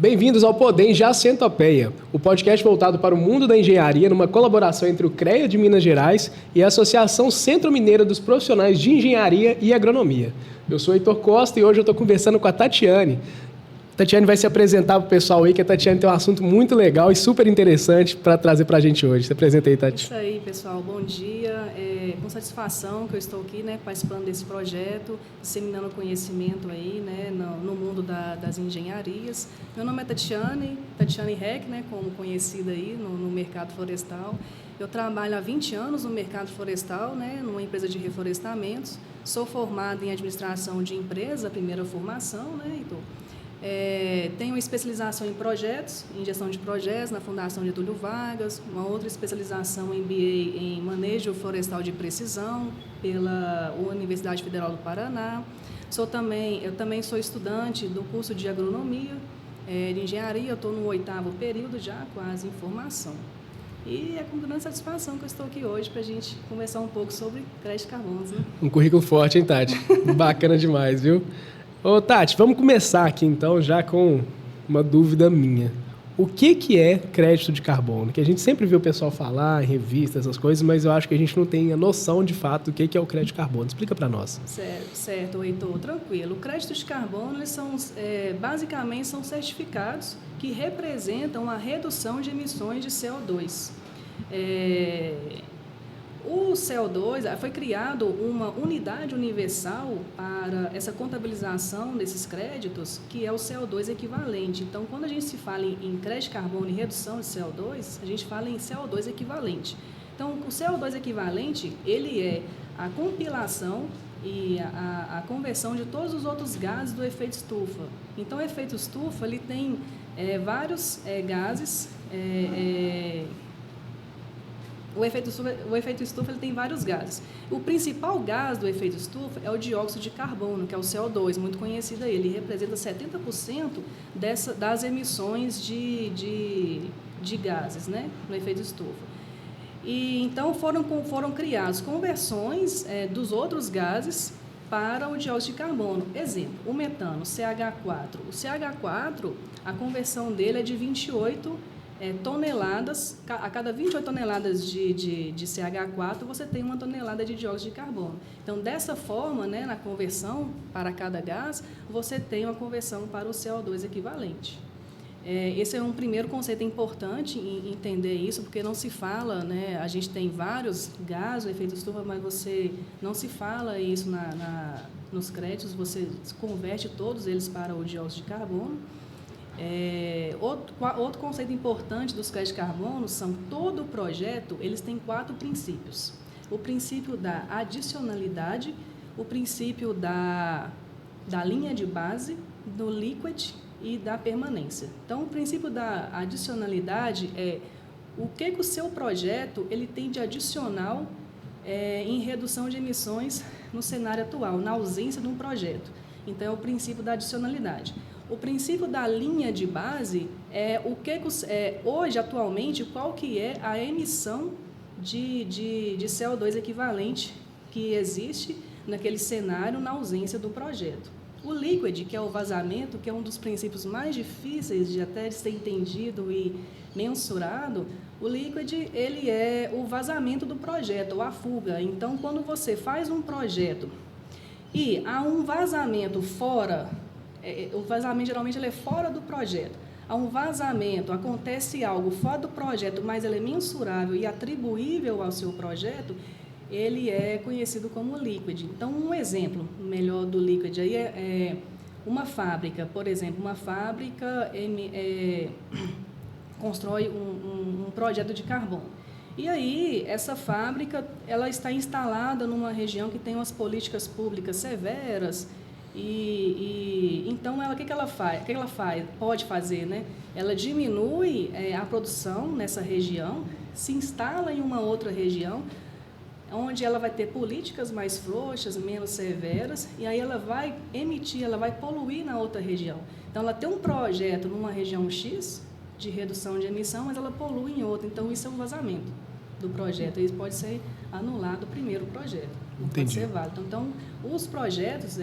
Bem-vindos ao Podem Já Centopeia, o podcast voltado para o mundo da engenharia numa colaboração entre o CREA de Minas Gerais e a Associação Centro-Mineira dos Profissionais de Engenharia e Agronomia. Eu sou Heitor Costa e hoje eu estou conversando com a Tatiane. A Tatiane vai se apresentar para o pessoal aí, que a Tatiane tem um assunto muito legal e super interessante para trazer para a gente hoje. Se apresenta aí, Tati. Isso aí, pessoal. Bom dia. Com satisfação que eu estou aqui, participando desse projeto, disseminando conhecimento aí, no mundo das engenharias. Meu nome é Tatiane Heck, como conhecida aí no mercado florestal. Eu trabalho há 20 anos no mercado florestal, numa empresa de reflorestamentos. Sou formada em administração de empresa, primeira formação, Heitor. Tenho especialização em projetos, em gestão de projetos na Fundação Getúlio Vargas, uma outra especialização em MBA em manejo florestal de precisão pela Universidade Federal do Paraná. Eu também sou estudante do curso de agronomia, de engenharia, estou no 8º período já, quase em formação. E é com grande satisfação que eu estou aqui hoje para a gente conversar um pouco sobre crédito de carbonos. Um currículo forte, hein, Tati? Bacana demais, viu? Ô, Tati, vamos começar aqui, então, já com uma dúvida minha. O que é crédito de carbono? Que a gente sempre vê o pessoal falar em revistas, essas coisas, mas eu acho que a gente não tem a noção, de fato, do que é o crédito de carbono. Explica para nós. Certo, Heitor, tranquilo. O crédito de carbono, eles basicamente, são certificados que representam a redução de emissões de CO2. O CO2, foi criado uma unidade universal para essa contabilização desses créditos, que é o CO2 equivalente. Então, quando a gente se fala em crédito de carbono e redução de CO2, a gente fala em CO2 equivalente. Então, o CO2 equivalente, ele é a compilação e a conversão de todos os outros gases do efeito estufa. Então, o efeito estufa, ele tem vários gases. O efeito estufa ele tem vários gases. O principal gás do efeito estufa é o dióxido de carbono, que é o CO2, muito conhecido aí. Ele representa 70% das emissões de gases, no efeito estufa. E então foram criadas conversões dos outros gases para o dióxido de carbono. Exemplo, o metano, CH4. O CH4, a conversão dele é de 28 toneladas, a cada 28 toneladas de CH4, você tem 1 tonelada de dióxido de carbono. Então, dessa forma, na conversão para cada gás, você tem uma conversão para o CO2 equivalente. Esse é um primeiro conceito importante em entender isso, porque não se fala, a gente tem vários gases, o efeito estufa, mas não se fala isso nos créditos, você converte todos eles para o dióxido de carbono. Outro conceito importante dos créditos de carbono são todo o projeto, eles têm 4 princípios. O princípio da adicionalidade, o princípio da linha de base, do liquid e da permanência. Então, o princípio da adicionalidade é o que o seu projeto ele tem de adicional em redução de emissões no cenário atual, na ausência de um projeto. Então, é o princípio da adicionalidade. O princípio da linha de base é hoje, atualmente, qual que é a emissão de CO2 equivalente que existe naquele cenário na ausência do projeto. O liquid, que é o vazamento, que é um dos princípios mais difíceis de até ser entendido e mensurado, o liquid ele é o vazamento do projeto, ou a fuga. Então, quando você faz um projeto e há um vazamento fora, o vazamento geralmente ele é fora do projeto. Há um vazamento, acontece algo fora do projeto, mas ele é mensurável e atribuível ao seu projeto, ele é conhecido como liquid. Então, um exemplo melhor do liquid aí é uma fábrica. Por exemplo, uma fábrica constrói um projeto de carbono. E aí, essa fábrica ela está instalada numa região que tem umas políticas públicas severas. Então, o que ela pode fazer, Ela diminui a produção nessa região, se instala em uma outra região, onde ela vai ter políticas mais frouxas, menos severas, e aí ela vai poluir na outra região. Então, ela tem um projeto numa região X de redução de emissão, mas ela polui em outra. Então, isso é um vazamento do projeto. Isso pode ser anulado o primeiro projeto. Não pode ser válido. Então, os projetos,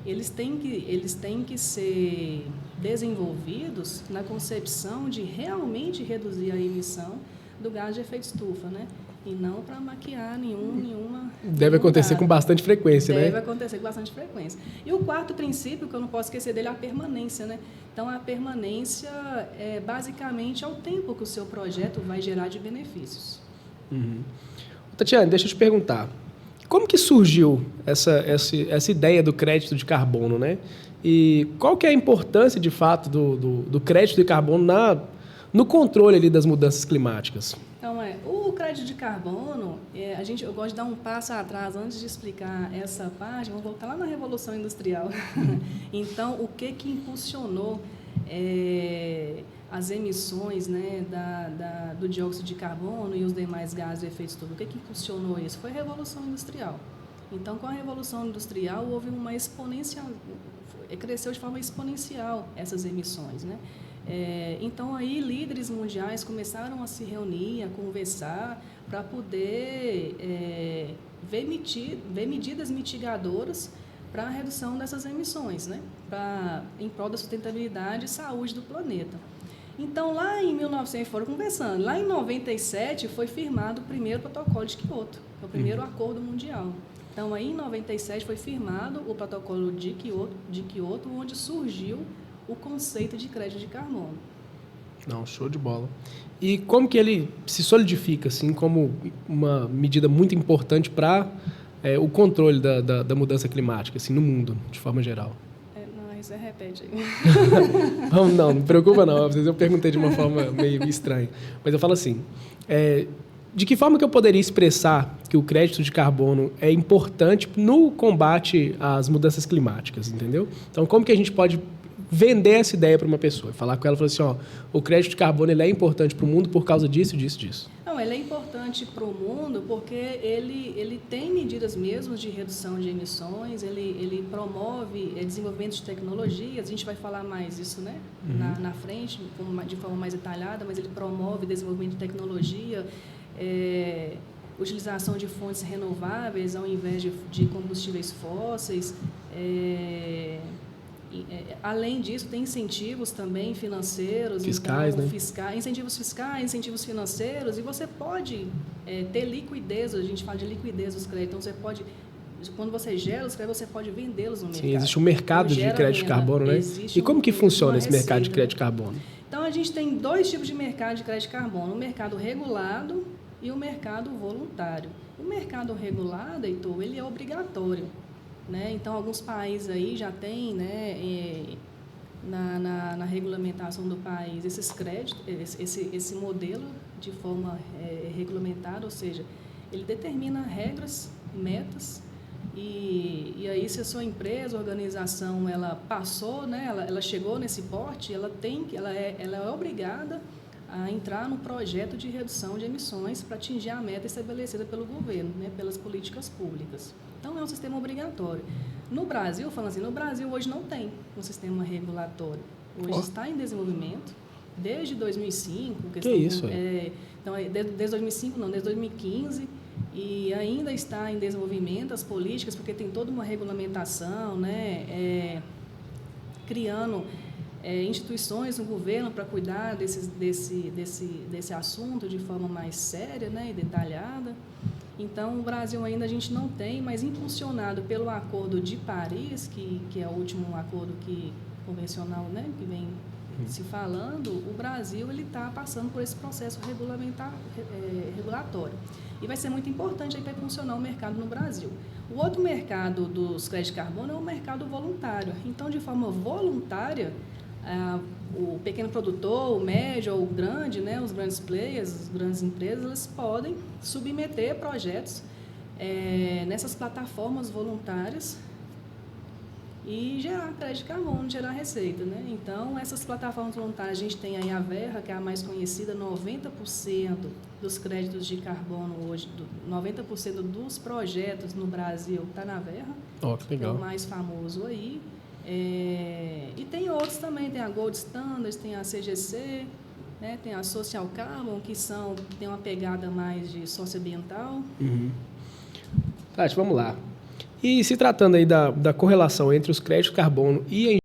eles têm que ser desenvolvidos na concepção de realmente reduzir a emissão do gás de efeito estufa, né? E não para maquiar nenhuma... Deve acontecer com bastante frequência, né? Deve acontecer com bastante frequência. E o quarto princípio, que eu não posso esquecer dele, é a permanência, né? Então, a permanência basicamente é o tempo que o seu projeto vai gerar de benefícios. Uhum. Tatiana, deixa eu te perguntar. Como que surgiu essa ideia do crédito de carbono, né? E qual que é a importância, de fato, do crédito de carbono no controle ali das mudanças climáticas? Então, o crédito de carbono, eu gosto de dar um passo atrás antes de explicar essa parte, vamos voltar lá na Revolução Industrial. Então, o que impulsionou as emissões, né, do dióxido de carbono e os demais gases de efeito estufa? O que impulsionou isso? Foi a Revolução Industrial. Então, com a Revolução Industrial, houve uma exponencial, cresceu de forma exponencial essas emissões, né? Então, aí, líderes mundiais começaram a se reunir, a conversar, para poder ver medidas mitigadoras para a redução dessas emissões, né? Em prol da sustentabilidade e saúde do planeta. Então, lá em 1900, foram conversando, lá em 97 foi firmado o primeiro protocolo de Kyoto, o primeiro acordo mundial. Então, aí em 97 foi firmado o protocolo de Kyoto, onde surgiu o conceito de crédito de carbono. Não, show de bola. E como que ele se solidifica assim como uma medida muito importante para o controle da mudança climática assim, no mundo, de forma geral? Você repete aí. Não me preocupa não. Às vezes eu perguntei de uma forma meio estranha. Mas eu falo assim, de que forma que eu poderia expressar que o crédito de carbono é importante no combate às mudanças climáticas, entendeu? Então, como que a gente pode vender essa ideia para uma pessoa? Falar com ela e falar assim, o crédito de carbono ele é importante para o mundo por causa disso, disso, disso. Não, ele é importante para o mundo porque ele tem medidas mesmo de redução de emissões, ele promove desenvolvimento de tecnologias, a gente vai falar mais isso, né? Na frente, de forma mais detalhada, mas ele promove desenvolvimento de tecnologia, utilização de fontes renováveis ao invés de combustíveis fósseis. Além disso, tem incentivos também financeiros, fiscais, então, né? Incentivos fiscais, incentivos financeiros, e você pode ter liquidez, a gente fala de liquidez dos créditos, então você pode, quando você gera os créditos, você pode vendê-los no mercado. Sim, existe um mercado de crédito de carbono, né? E como que funciona esse mercado de crédito de carbono? Então, a gente tem dois tipos de mercado de crédito de carbono, o mercado regulado e o mercado voluntário. O mercado regulado, Heitor, ele é obrigatório. Né? Então, alguns países aí já têm, né, na regulamentação do país esses créditos, esse modelo de forma regulamentada, ou seja, ele determina regras, metas, e aí se a sua empresa, organização, ela passou, né, ela chegou nesse porte, ela é obrigada a entrar no projeto de redução de emissões para atingir a meta estabelecida pelo governo, né, pelas políticas públicas. Então, é um sistema obrigatório. No Brasil, falando assim, no Brasil hoje não tem um sistema regulatório. Hoje está em desenvolvimento, desde 2005. Que isso? Então, desde 2005 não, desde 2015, e ainda está em desenvolvimento as políticas, porque tem toda uma regulamentação, né, criando instituições no governo para cuidar desse assunto de forma mais séria, né, e detalhada. Então, o Brasil ainda a gente não tem, mas impulsionado pelo Acordo de Paris, que é o último acordo convencional, né, que vem se falando, o Brasil está passando por esse processo regulatório. E vai ser muito importante para impulsionar o mercado no Brasil. O outro mercado dos créditos de carbono é o mercado voluntário. Então, de forma voluntária, o pequeno produtor, o médio ou o grande, né, os grandes players, as grandes empresas, elas podem submeter projetos nessas plataformas voluntárias e gerar crédito de carbono, gerar receita, né? Então, essas plataformas voluntárias, a gente tem aí a Verra, que é a mais conhecida, 90% dos créditos de carbono hoje, 90% dos projetos no Brasil está na Verra, que legal. É o mais famoso aí. E tem outros também, tem a Gold Standards, tem a CGC, né, tem a Social Carbon, que tem uma pegada mais de socioambiental. Tati, vamos lá. E se tratando aí da correlação entre os créditos de carbono e